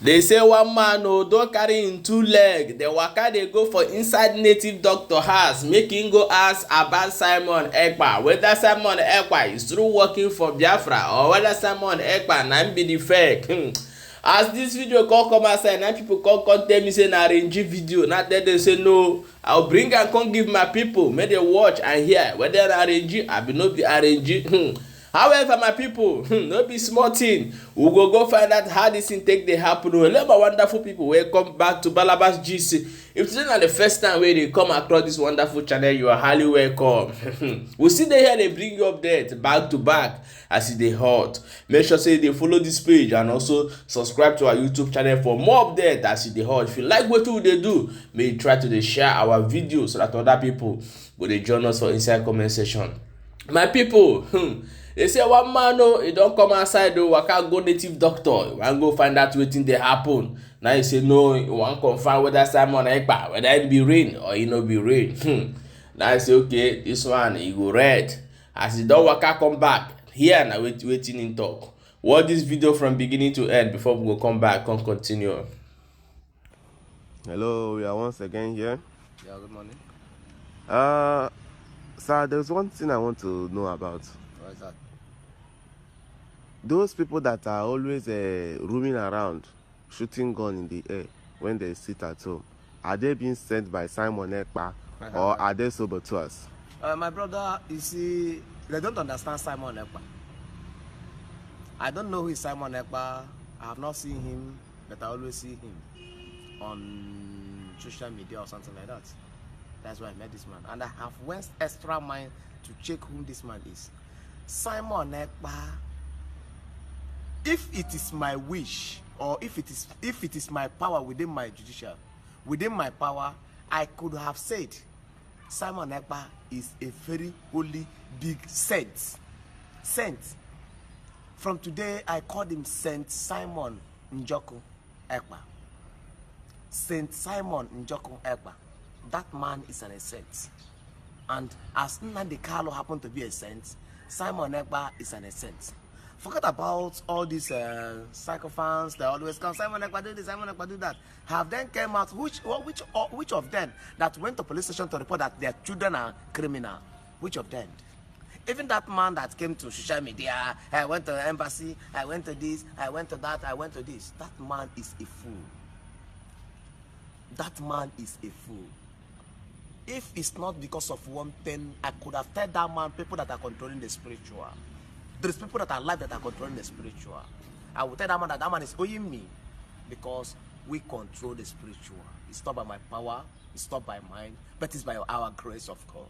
They say one man don't carry him 2 leg. The waka dey go for inside native doctor house make him go ask about Simon Ekpa whether Simon Ekpa is still working for Biafra or whether Simon Ekpa na him be the fake. As this video come outside, na people come tell me say na arrange video. Na tell them say no, I'll bring and come give my people make they watch and hear whether na arrange abi no be arrange. However, my people, no be small thing. We go find out how this thing take dey happen. Let my wonderful people welcome back to Balabas GC. If today na the first time wey dey come across this wonderful channel, you are highly welcome. We still dey here dey bring you updates back to back as e dey hot. Make sure say you dey follow this page and also subscribe to our YouTube channel for more updates as e dey hot. If you like wetin we dey do, may you try to dey share our videos so that other people go dey join us for inside comment section. My people, they say one man he don't come outside though, waka go native doctor, he wan go find out wetin dey happen. Now he say no, he wan confirm whether Simon Ekpa, whether it be rain or e no be rain. Now he say okay, this one he go red. As he don waka come back, here na wetin him talk. Watch this video from beginning to end before we go come back and continue. Hello, we are once again here. Yeah, good morning. Sir, there's one thing I want to know about. What is that? Those people that are always roaming around, shooting gun in the air when they sit at home, are they being sent by Simon Ekpa or are they saboteurs? My brother, you see, they don't understand Simon Ekpa. I don't know who is Simon Ekpa. I have not seen him, but I always see him on social media or something like that. That's why I met this man. And I have went extra mind to check who this man is. Simon Ekpa, if it is my wish or if it is my power within my judicial, within my power, I could have said Simon Ekpa is a very holy big saint. Saint. From today, I called him Saint Simon Njoku Ekpa. Saint Simon Njoku Ekpa. That man is an saint. And as N0w happened to be a saint, Simon Ekpa is an saint. Forget about all these sycophants that always come, Simon Ekpa do this, Simon Ekpa do that. Have then came out, which of them that went to police station to report that their children are criminal? Which of them? Even that man that came to social media, I went to the embassy, I went to this, I went to that, I went to this. That man is a fool. That man is a fool. If it's not because of one thing, I could have told that man people that are controlling the spiritual. There's people that are alive that are controlling the spiritual. I will tell that man is owing me because we control the spiritual. It's not by my power, it's not by mine, but it's by our grace of God.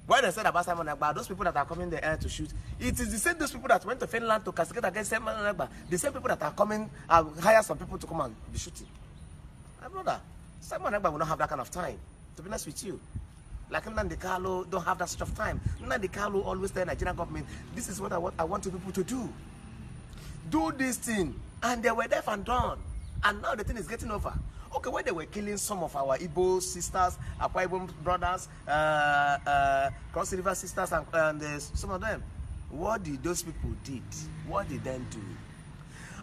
When I said about Simon Ekpa, those people that are coming in the air to shoot, it is the same those people that went to Finland to castigate against Simon Ekpa. The same people that are coming hire some people to come and be shooting. My brother, Simon Ekpa will not have that kind of time, to be honest with you. Like N0w don't have that sort of time. N0w always tell the Nigerian government, this is what I want you people to do. Do this thing. And they were deaf and done. And now the thing is getting over. Okay, when they were killing some of our Igbo sisters, Akwa Ibom brothers, Cross River sisters, and some of them, what did those people did? What did they do?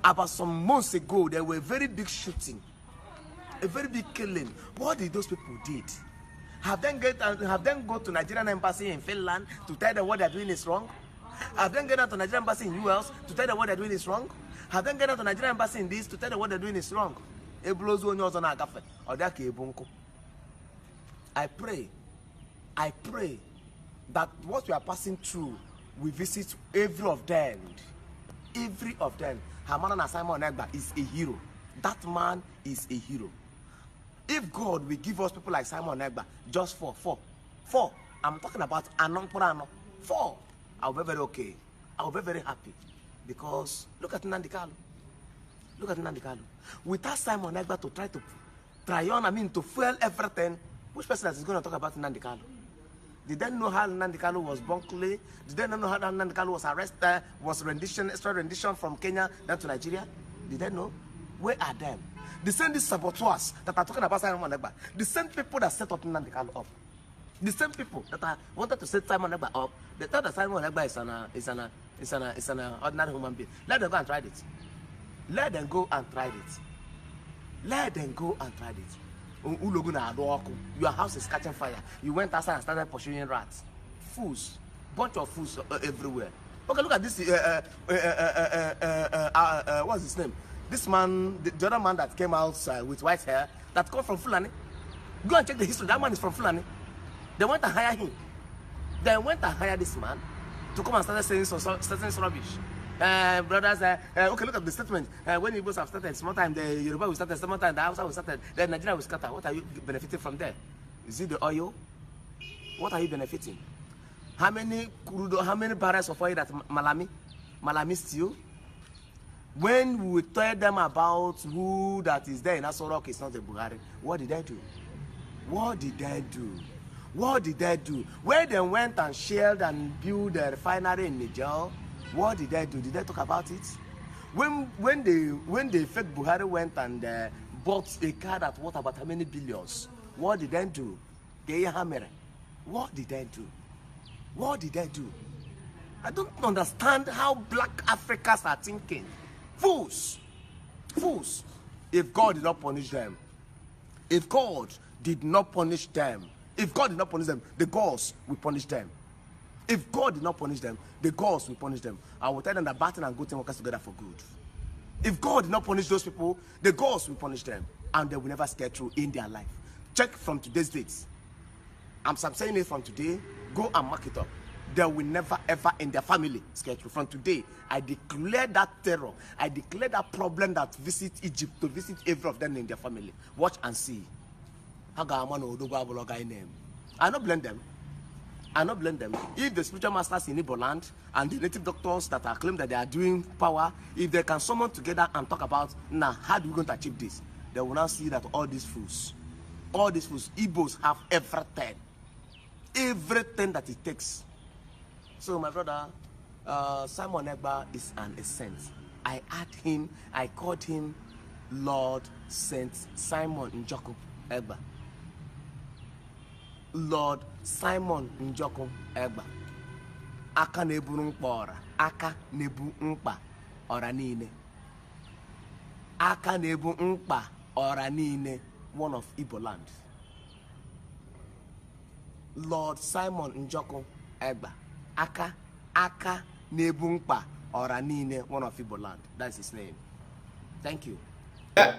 About some months ago, there were very big shooting. A very big killing. What did those people did? Have them go to Nigerian embassy in Finland to tell them what they're doing is wrong? Have them get out to Nigerian embassy in US to tell them what they're doing is wrong? Have them get out to Nigerian embassy in this to tell them what they're doing is wrong? I pray that what we are passing through, we visit every of them. Every of them. Hamana Simon Ekpa is a hero. That man is a hero. If God will give us people like Simon Ekpa, just four, I'm talking about Anon Purano, 4, I'll be very okay. I'll be very happy. Because look at N0w. Look at N0w. Without Simon Ekpa to try on, to fuel everything, which person is going to talk about N0w? Did they know how N0w was bunkly? Did they know how N0w was arrested, was extra rendition from Kenya down to Nigeria? Did they know? Where are them? The same saboteurs that are talking about Simon Ekpa, the same people that set up N0w up, the same people that wanted to set Simon Ekpa up, they thought that Simon Ekpa is an ordinary human being. Let them go and try it. Let them go and try it. Let them go and try it. Your house is catching fire. You went outside and started pursuing rats. Fools. Bunch of fools everywhere. Okay, look at this. What's his name? This man, the other man that came out with white hair, that come from Fulani. Go and check the history. That man is from Fulani. They went to hire him. They went to hire this man to come and start saying certain rubbish. Brothers, okay, look at the statement. When Igbos have started, small time, the Yoruba will start, small time, the Hausa will start, then Nigeria will scatter. What are you benefiting from there? Is it the oil? What are you benefiting? How many barrels of oil that Malami steal? When we tell them about who that is there in Aso Rock is not a Buhari, what did they do? What did they do? What did they do? When they went and shared and built a refinery in Niger, what did they do? Did they talk about it? When the fake Buhari went and bought a car that worth about how many billions, what did they do? What did they do? What did they do? I don't understand how black Africans are thinking. Fools. Fools. If God did not punish them, if God did not punish them, if God did not punish them, the gods will punish them. If God did not punish them, the gods will punish them. I will tell them that bad thing and good thing work together for good. If God did not punish those people, the gods will punish them, and they will never get through in their life. Check from today's dates. I'm saying it from today. Go and mark it up. They will never ever in their family get through. From today, I declare that terror. I declare that problem that visit Egypt to visit every of them in their family. Watch and see. I don't blame them. I don't blame them. If the spiritual masters in Igbo land and the native doctors that are claiming that they are doing power, if they can summon together and talk about, now, how do we going to achieve this? They will now see that all these fools, Igbos have everything that it takes. So my brother, Simon Ekpa is an essence. I called him Lord Saint Simon Njoku Ekpa. Lord Simon Njoku Ekpa. Aka nebu mkpa ora. Aka nebu mkpa ora niile. Aka nebu mkpa ora niile. One of Igbo land. Lord Simon Njoku Ekpa. Aka nebu mkpa ora niile. One of Igbo land. That's his name. Thank you.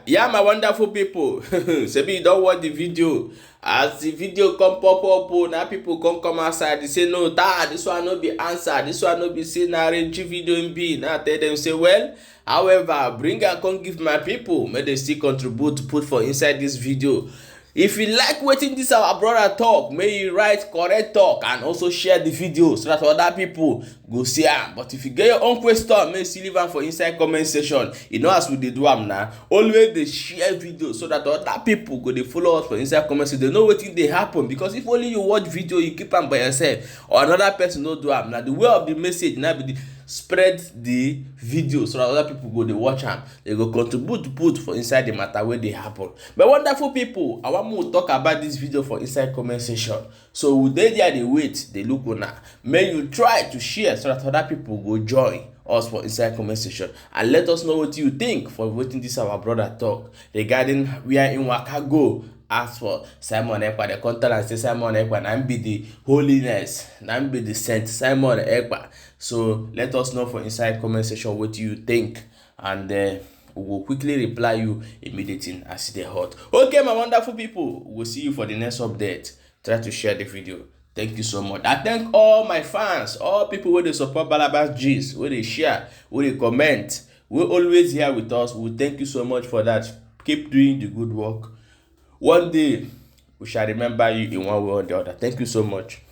Yeah, my wonderful people. Sebi you don't watch the video. As the video come pop up, now people come outside. They say no, this one no be answer. This one no be say na RNG video in B. Now tell them say well. However, bring and come give my people. May they still contribute to put for inside this video. If you like wetin this our brother talk, may you write correct talk and also share the video so that other people go see am. But if you get your own question, may you leave am for inside comment section. You know as we dey do am now. Always dey share video so that other people go dey follow us for inside comment section. They know wetin dey happen, because if only you watch video, you keep am by yourself, or another person no do am. Now the way of the message now be the spread the video so that other people go dey watch am. They go contribute to put for inside the matter where they happen. But wonderful people, I want to talk about this video for inside comment section. So we dey there, they wait, they look una. May you try to share so that other people go join us for inside comment section and let us know what you think for wetin this our brother talk regarding where in waka go. As for Simon Ekpa, the contact and say Simon Ekpa na be the holiness, na be the saint Simon Ekpa. So let us know for inside comment section what you think, and we will quickly reply you immediately as they hot. Okay, my wonderful people, we'll see you for the next update. Try to share the video. Thank you so much. I thank all my fans, all people who they support Balabas G's, where they share, where they comment, we're always here with us. We thank you so much for that. Keep doing the good work. One day we shall remember you in one way or the other. Thank you so much.